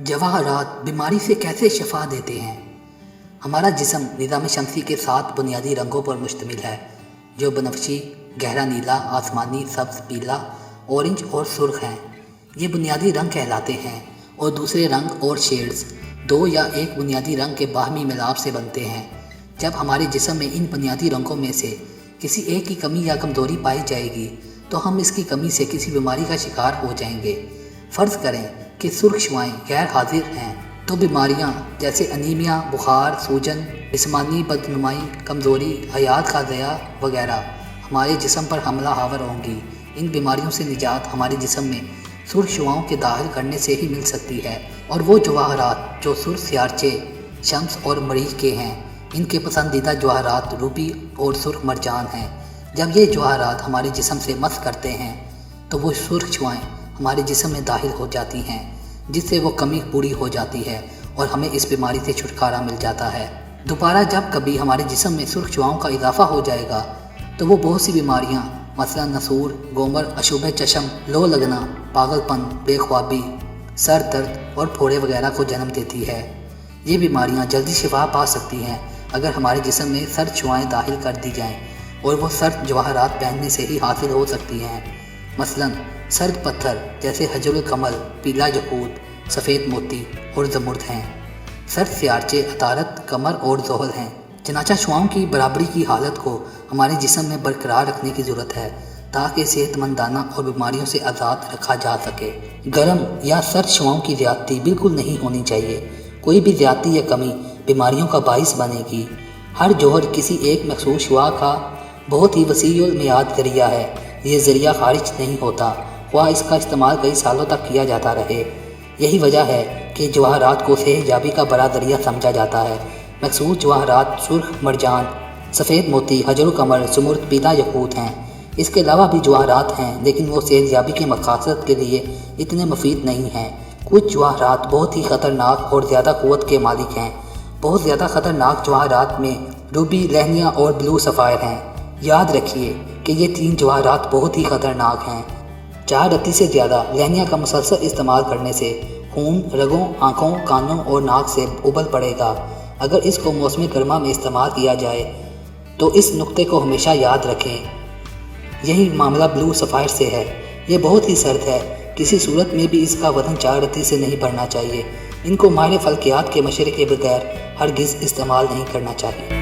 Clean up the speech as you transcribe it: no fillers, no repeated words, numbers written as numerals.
जवाहरात बीमारी से कैसे शफा देते हैं। हमारा जिस्म निज़ाम शमसी के 7 बुनियादी रंगों पर मुश्तमिल है, जो बनफशी, गहरा नीला, आसमानी, सब्ज़, पीला, ऑरेंज और सुर्ख हैं। ये बुनियादी रंग कहलाते हैं और दूसरे रंग और शेड्स 2 या 1 बुनियादी रंग के बाहमी मिलाप से बनते हैं। जब हमारे जिस्म में इन बुनियादी रंगों में से किसी एक की कमी या कमज़ोरी पाई जाएगी तो हम इसकी कमी से किसी बीमारी का शिकार हो जाएंगे। फ़र्ज़ करें कि सुर्ख शुआएँ गैर हाजिर हैं तो बीमारियां जैसे अनीमिया, बुखार, सूजन, जिस्मानी बदनुमाई, कमज़ोरी, हयात का ज़या वगैरह हमारे जिस्म पर हमला आवर होंगी। इन बीमारियों से निजात हमारे जिस्म में सुर्ख शुआओं के दाखिल करने से ही मिल सकती है। और वो जवाहरात जो सुर्ख सियारचे, शम्स और मरीज के हैं, इनके पसंदीदा जवाहरात रूबी और सुर्ख मरजान हैं। जब ये जवाहरात हमारे जिस्म से मस करते हैं तो वो सुर्ख शुआएँ हमारे जिस्म में दाखिल हो जाती हैं, जिससे वो कमी पूरी हो जाती है और हमें इस बीमारी से छुटकारा मिल जाता है। दोबारा जब कभी हमारे जिस्म में सुर्ख शुआओं का इजाफा हो जाएगा तो वो बहुत सी बीमारियां मसलन नसूर, गोमर, अशुभ चशम, लो लगना, पागलपन, बेख्वाबी, सर दर्द और फोड़े वगैरह को जन्म देती है। ये बीमारियां जल्दी शिफा पा सकती हैं अगर हमारे जिस्म में सर्द शुआएँ दाखिल कर दी जाएँ, और वो सर्द जवाहरात पहनने से ही हासिल हो सकती हैं। मसलन सर्द पत्थर जैसे हजरुल कमल, पीला यकूत, सफ़ेद मोती और ज़मुर्द हैं। सर्द सियारचे अतारत, कमर और ज़ोहल हैं। चनाचा शुआओं की बराबरी की हालत को हमारे जिस्म में बरकरार रखने की ज़रूरत है ताकि सेहतमंदाना और बीमारियों से आज़ाद रखा जा सके। गर्म या सर्द शुआओं की ज़्यादती बिल्कुल नहीं होनी चाहिए। कोई भी ज़्यादती या कमी बीमारियों का बाइस बनेगी। हर जौहर किसी एक मखसूस शुआ का बहुत ही वसीउल मियाद ज़रिया है। ये ज़रिया खारिज नहीं होता, ख्वाह इसका इस्तेमाल कई सालों तक किया जाता रहे। यही वजह है कि जवाहरात को सेहतयाबी का बड़ा ज़रिया समझा जाता है। मखसूस जवाहरात सुर्ख मरजान, सफ़ेद मोती, हजरुल कमर, ज़मुर्द, पीला यकूत हैं। इसके अलावा भी जवाहरात हैं, लेकिन वो सेहतयाबी के मकासद के लिए इतने मुफीद नहीं हैं। कुछ जवाहरात बहुत ही ख़तरनाक और ज़्यादा क़ुव्वत के मालिक हैं। बहुत ज़्यादा ख़तरनाक जवाहरात में रूबी, लहनिया और ब्लू सफ़ायर हैं। याद रखिए कि ये 3 जवाहरात बहुत ही ख़तरनाक हैं। 4 रत्ती से ज़्यादा लहनिया का मुसलसल इस्तेमाल करने से खून रगों, आँखों, कानों और नाक से उबल पड़ेगा। अगर इसको मौसम गर्मा में इस्तेमाल किया जाए तो इस नुक्ते को हमेशा याद रखें। यही मामला ब्लू सफ़ायर से है। ये बहुत ही सर्द है, किसी सूरत में भी इसका वज़न 4 रत्ती से नहीं बढ़ना चाहिए। इनको माहिर फल्कियात के मशवरे के बगैर हरगिज़ इस्तेमाल नहीं करना चाहिए।